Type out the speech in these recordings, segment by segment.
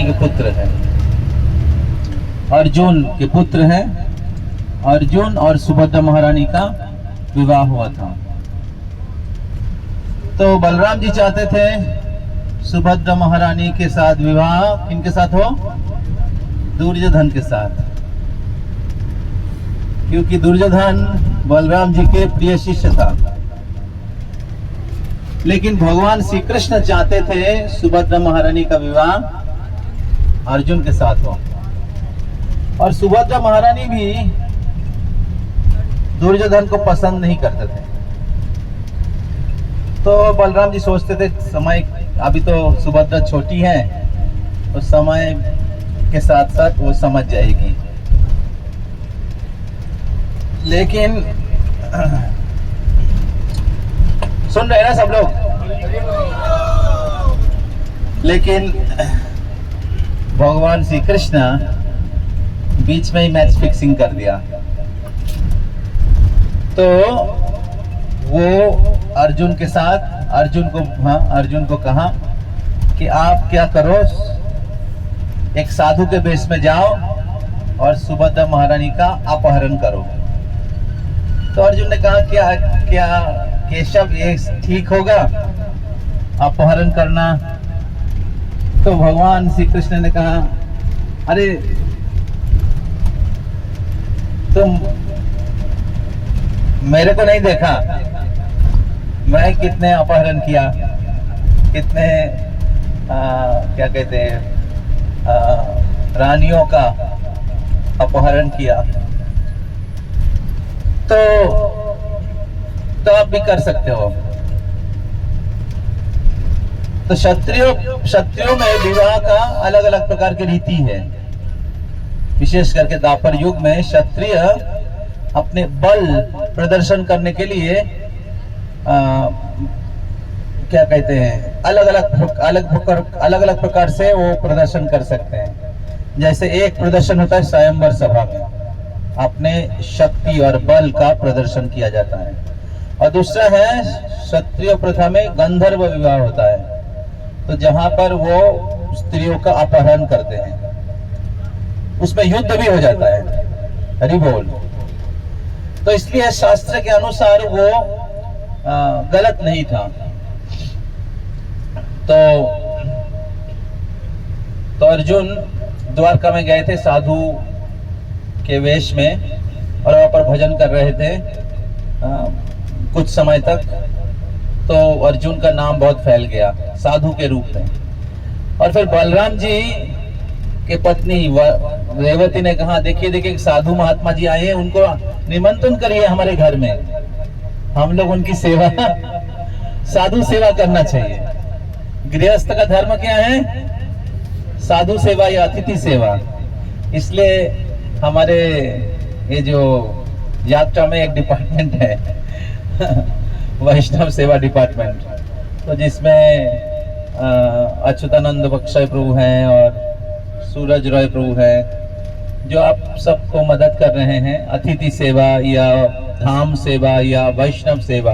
महारानी के पुत्र हैं, अर्जुन के पुत्र हैं। अर्जुन और सुभद्रा महारानी का विवाह हुआ था। तो बलराम जी चाहते थे सुभद्रा महारानी के साथ विवाह किनके साथ हो? दुर्योधन के साथ, क्योंकि दुर्योधन बलराम जी के प्रिय शिष्य था। लेकिन भगवान श्री कृष्ण चाहते थे सुभद्रा महारानी का विवाह अर्जुन के साथ हो, और सुभद्रा महारानी भी दुर्योधन को पसंद नहीं करते थे। तो बलराम जी सोचते थे समय, अभी तो सुभद्रा छोटी है, तो समय के साथ साथ वो समझ जाएगी। लेकिन सुन रहे हैं ना सब लोग? लेकिन भगवान श्री कृष्ण बीच में ही मैच फिक्सिंग कर दिया। तो वो अर्जुन के साथ अर्जुन को कहा कि आप क्या करो, एक साधु के वेश में जाओ और सुभद्रा महारानी का अपहरण करो। तो अर्जुन ने कहा क्या केशव ये ठीक होगा अपहरण करना? तो भगवान श्री कृष्ण ने कहा, अरे तुम मेरे को नहीं देखा, मैं कितने अपहरण किया, कितने क्या कहते हैं रानियों का अपहरण किया, तो आप भी कर सकते हो। तो क्षत्रियों में विवाह का अलग अलग प्रकार की रीति है। विशेष करके द्वापर युग में क्षत्रिय अपने बल प्रदर्शन करने के लिए क्या कहते हैं अलग अलग प्रकार से वो प्रदर्शन कर सकते हैं। जैसे एक प्रदर्शन होता है स्वयंवर सभा में, अपने शक्ति और बल का प्रदर्शन किया जाता है, और दूसरा है क्षत्रिय प्रथा में गंधर्व विवाह होता है, तो जहां पर वो स्त्रियों का अपहरण करते हैं, उसमें युद्ध भी हो जाता है। हरि बोल। तो इसलिए शास्त्र के अनुसार वो गलत नहीं था। तो अर्जुन द्वारका में गए थे साधु के वेश में, और वहां पर भजन कर रहे थे कुछ समय तक। तो अर्जुन का नाम बहुत फैल गया साधु के रूप में। और फिर बलराम जी के पत्नी रेवती ने कहा, देखिए साधु महात्मा जी आए हैं, उनको निमंत्रण करिए हमारे घर में, हम लोग उनकी सेवा साधु सेवा करना चाहिए। गृहस्थ का धर्म क्या है? साधु सेवा या अतिथि सेवा। इसलिए हमारे ये जो यात्रा में एक डिपार्टमेंट है वैष्णव सेवा डिपार्टमेंट, तो जिसमें अच्युतानंद बख्शय प्रभु हैं और सूरज रॉय प्रभु हैं, जो आप सबको मदद कर रहे हैं अतिथि सेवा या धाम सेवा या वैष्णव सेवा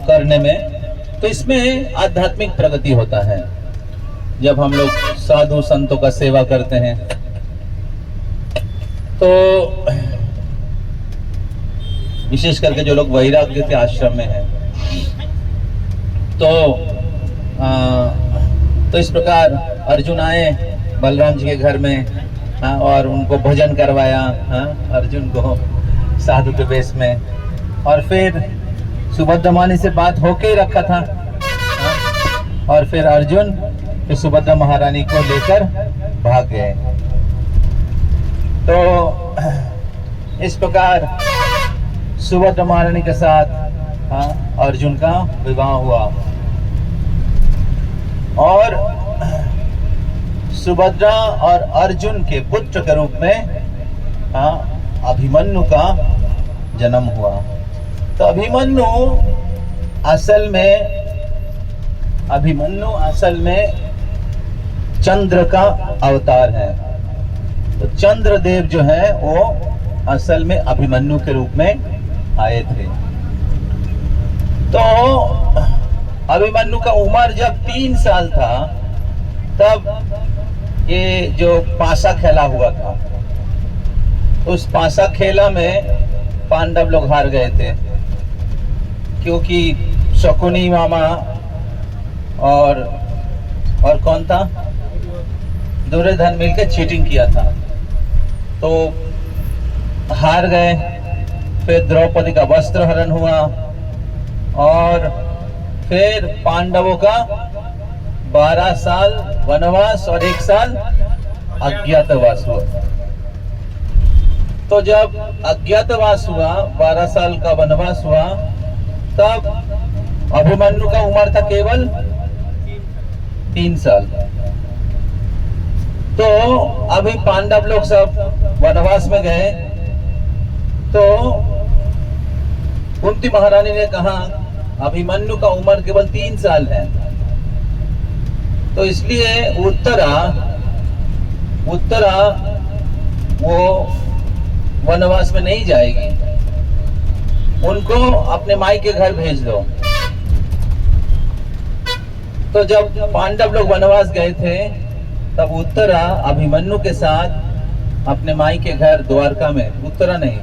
करने में। तो इसमें आध्यात्मिक प्रगति होता है जब हम लोग साधु संतों का सेवा करते हैं। तो विशेष करके जो लोग वैराग्य के आश्रम में हैं, तो इस प्रकार अर्जुन आए बलराम जी के घर में, और उनको भजन करवाया अर्जुन को साधु के वेश में। और फिर सुभद्रा मानी से बात होके ही रखा था, और फिर अर्जुन फिर सुभद्रा महारानी को लेकर भाग गए। तो इस प्रकार सुभद्रा महारानी के साथ अर्जुन का विवाह हुआ, और सुभद्रा और अर्जुन के पुत्र के रूप में अभिमन्यु का जन्म हुआ। तो अभिमन्यु असल में चंद्र का अवतार है। तो चंद्रदेव जो है वो असल में अभिमन्यु के रूप में आए थे। तो अभिमन्यु का उम्र जब 3 साल था, तब ये जो पासा खेला हुआ था, उस पासा खेला में पांडव लोग हार गए थे, क्योंकि शकुनी मामा और कौन था, दुर्योधन मिलकर चीटिंग किया था, तो हार गए। फिर द्रौपदी का वस्त्र हरण हुआ और फिर पांडवों का 12 साल वनवास और 1 साल अज्ञातवास हुआ। तो जब अज्ञातवास हुआ, 12 साल का वनवास हुआ, तब अभिमन्यु का उम्र था केवल 3 साल। तो अभी पांडव लोग सब वनवास में गए, तो कुंती महारानी ने कहा अभिमन्यु का उम्र केवल 3 साल है, तो इसलिए उत्तरा वो वनवास में नहीं जाएगी, उनको अपने माई के घर भेज दो। तो जब पांडव लोग वनवास गए थे, तब उत्तरा अभिमन्यु के साथ अपने माई के घर द्वारका में, उत्तरा नहीं,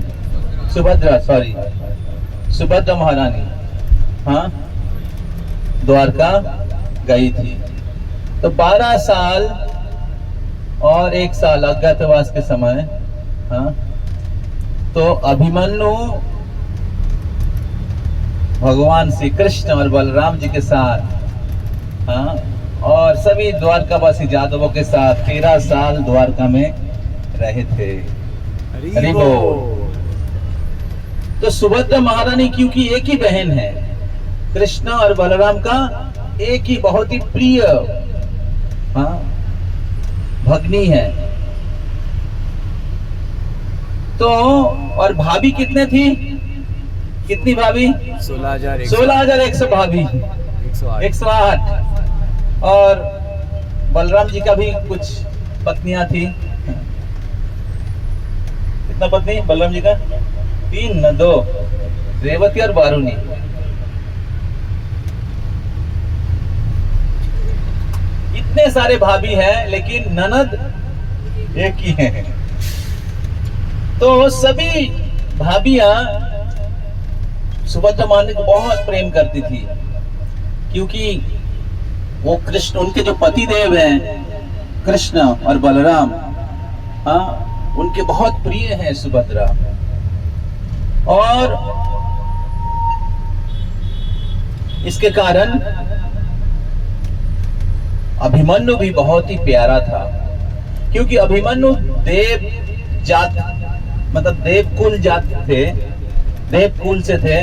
सुभद्रा महारानी, हाँ, द्वारका गई थी। तो 12 साल और 1 साल अज्ञातवास के समय, हाँ, तो अभिमन्यु भगवान श्री कृष्ण और बलराम जी के साथ, हाँ, और सभी द्वारकावासी यादवों के साथ 13 साल द्वारका में रहे थे। हरि बोल। तो सुभद्रा महारानी क्योंकि एक ही बहन है, कृष्ण और बलराम का एक ही बहुत ही प्रिय, हाँ, भगनी है। तो और भाभी कितने थी, कितनी भाभी? 16,100 भाभी, 108। और बलराम जी का भी कुछ पत्नियां थी। कितना पत्नी बलराम जी का? 3 न 2, रेवती और बारूनी। इतने सारे भाभी हैं, लेकिन ननद एक ही है। तो सभी भाभियां सुभद्रा माँ को बहुत प्रेम करती थी, क्योंकि वो कृष्ण, उनके जो पति देव हैं कृष्ण और बलराम, हाँ, उनके बहुत प्रिय हैं सुभद्रा। और इसके कारण अभिमन्यु भी बहुत ही प्यारा था, क्योंकि अभिमन्यु देव जात, मतलब देवकुल जात थे, देवकुल से थे,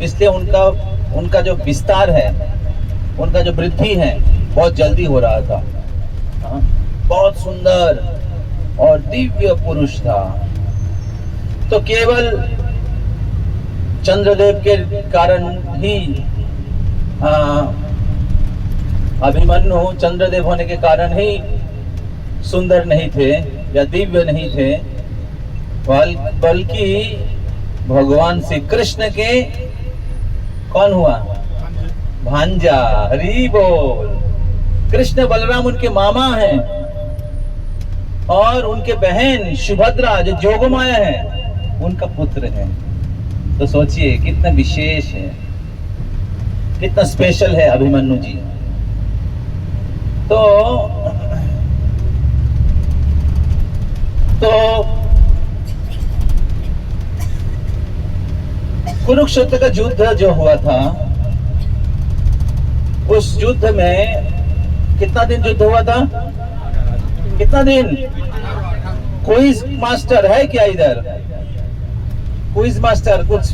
इसलिए उनका जो विस्तार है, उनका जो वृद्धि है, बहुत जल्दी हो रहा था। हाँ, बहुत सुंदर और दिव्य पुरुष था। तो केवल चंद्रदेव के कारण ही, अभिमन्यु चंद्रदेव होने के कारण ही सुंदर नहीं थे या दिव्य नहीं थे, बल्कि भगवान श्री कृष्ण के कौन हुआ? भांजा। हरि बोल। कृष्ण बलराम उनके मामा हैं, और उनके बहन सुभद्रा जो जोगमाया है, उनका पुत्र है। तो सोचिए कितना विशेष है, कितना स्पेशल है अभिमन्यु जी। तो कुरुक्षेत्र का युद्ध जो हुआ था, उस युद्ध में कितना दिन युद्ध हुआ था? कितना दिन? क्विज मास्टर है क्या इधर? क्विज मास्टर, कुछ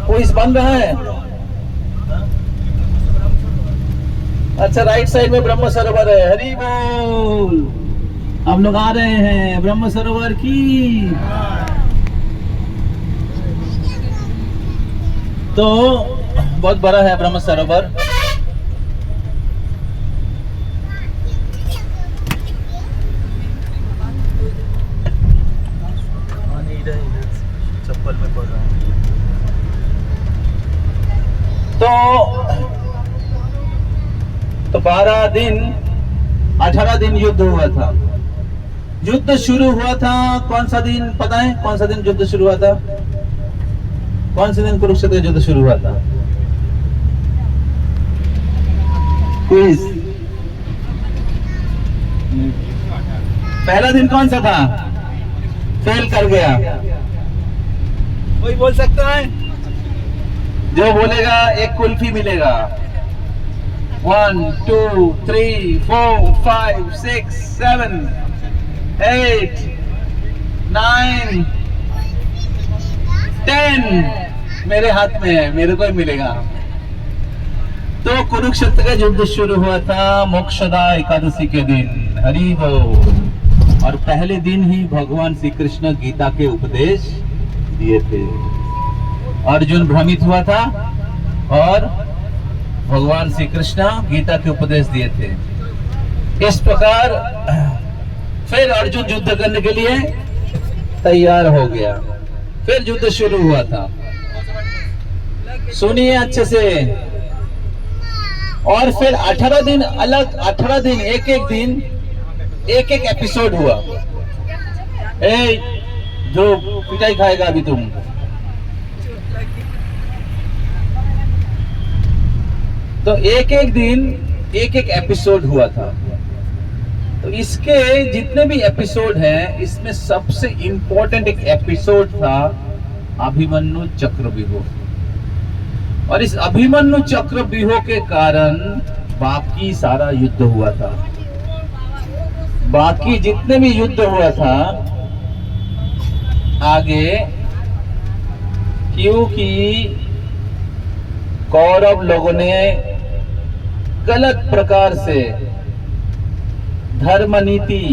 क्विज बन रहा है? अच्छा, राइट साइड में ब्रह्म सरोवर है। हरि बोल। हम लोग आ रहे हैं ब्रह्म सरोवर की। तो बहुत बड़ा है ब्रह्म सरोवर। चप्पल में पड़ रहा है। तो 12 दिन 18 दिन युद्ध हुआ था। युद्ध शुरू हुआ था कौन सा दिन पता है? कौन सा दिन युद्ध शुरू हुआ था? कौन से दिन कुरुक्षेत्र युद्ध शुरू हुआ था? क्विज। पहला दिन कौन सा था? फेल कर गया। कोई बोल सकता है? जो बोलेगा एक कुल्फी मिलेगा। 1 2 3 4 5 6 7 8 9 10 मेरे हाथ में है, मेरे को ही मिलेगा। तो कुरुक्षेत्र का युद्ध शुरू हुआ था मोक्षदा एकादशी के दिन। हरि बोल। और पहले दिन ही भगवान श्री कृष्ण गीता के उपदेश दिए थे। अर्जुन भ्रमित हुआ था और भगवान श्री कृष्ण गीता के उपदेश दिए थे। इस प्रकार फिर अर्जुन युद्ध करने के लिए तैयार हो गया। फिर युद्ध शुरू हुआ था। सुनिए अच्छे से। और फिर 18 दिन अलग, 18 दिन एक एक एपिसोड हुआ। जो पिटाई खाएगा अभी तुम। तो एक दिन एक एपिसोड हुआ था। तो इसके जितने भी एपिसोड हैं, इसमें सबसे इंपॉर्टेंट एक एपिसोड था अभिमन्यु चक्रव्यूह। और इस अभिमन्यु चक्रव्यूह के कारण बाकी सारा युद्ध हुआ था। बाकी जितने भी युद्ध हुआ था आगे, क्योंकि कौरव लोगों ने गलत प्रकार से धर्म नीति,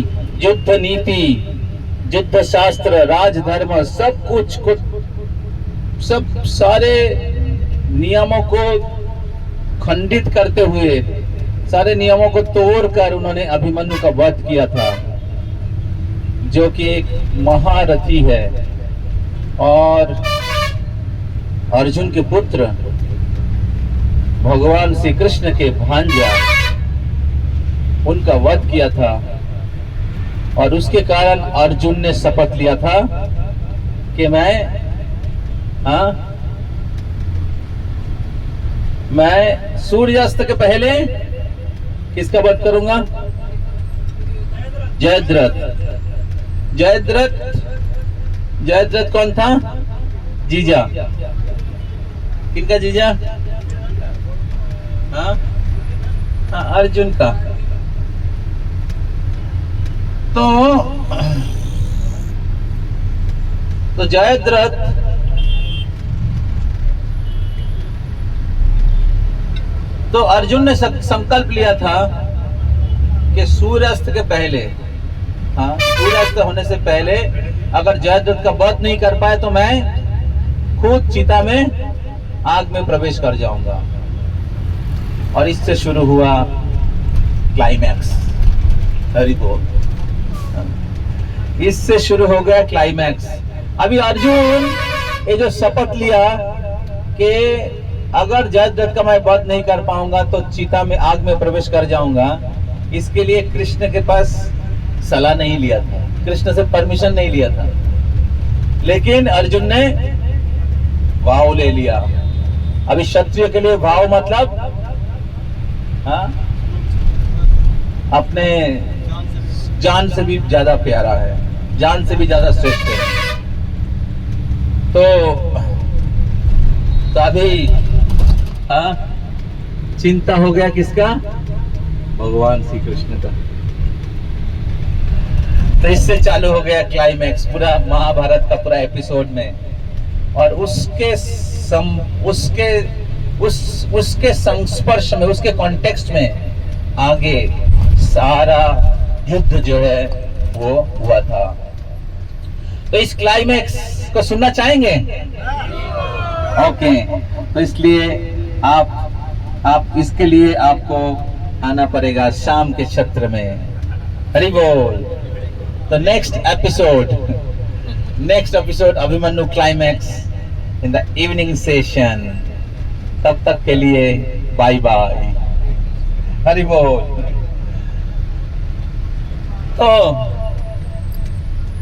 युद्ध शास्त्र, राजधर्म सब कुछ सब सारे नियमों को खंडित करते हुए, सारे नियमों को तोड़कर उन्होंने अभिमन्यु का वध किया था, जो कि एक महारथी है और अर्जुन के पुत्र भगवान श्री कृष्ण के भांजा, उनका वध किया था। और उसके कारण अर्जुन ने शपथ लिया था कि मैं सूर्यास्त के पहले किसका वध करूंगा? जयद्रथ कौन था? जीजा। किनका जीजा? अर्जुन का। तो जयद्रथ तो अर्जुन ने संकल्प लिया था कि सूर्यास्त के पहले, सूर्यास्त होने से पहले अगर जयद्रथ का वध नहीं कर पाए तो मैं खुद चिता में आग में प्रवेश कर जाऊंगा। और इससे शुरू हुआ क्लाइमैक्स। हरि बोल। इससे शुरू हो गया क्लाइमैक्स। अभी अर्जुन ये जो शपथ लिया कि अगर जयद्रथ का मैं वध नहीं कर पाऊंगा तो चिता में आग में प्रवेश कर जाऊंगा, इसके लिए कृष्ण के पास सलाह नहीं लिया था, कृष्ण से परमिशन नहीं लिया था, लेकिन अर्जुन ने भाव ले लिया। अभी क्षत्रिय के लिए भाव मतलब अपने जान से भी ज्यादा प्यारा है, जान से भी ज्यादा श्रेष्ठ है। तो अभी चिंता हो गया किसका? भगवान श्री कृष्ण का। तो इससे चालू हो गया क्लाइमैक्स पूरा महाभारत का पूरा एपिसोड में। और उसके संस्पर्श में, उसके कॉन्टेक्स्ट में आगे सारा युद्ध जो है वो हुआ था। तो इस क्लाइमैक्स को सुनना चाहेंगे? ओके। तो इसलिए आप इसके लिए आपको आना पड़ेगा शाम के सत्र में। हरि बोल। तो next episode Abhimanyu climax in the evening session. तब तक के लिए बाय बाय। हरि बोल। तो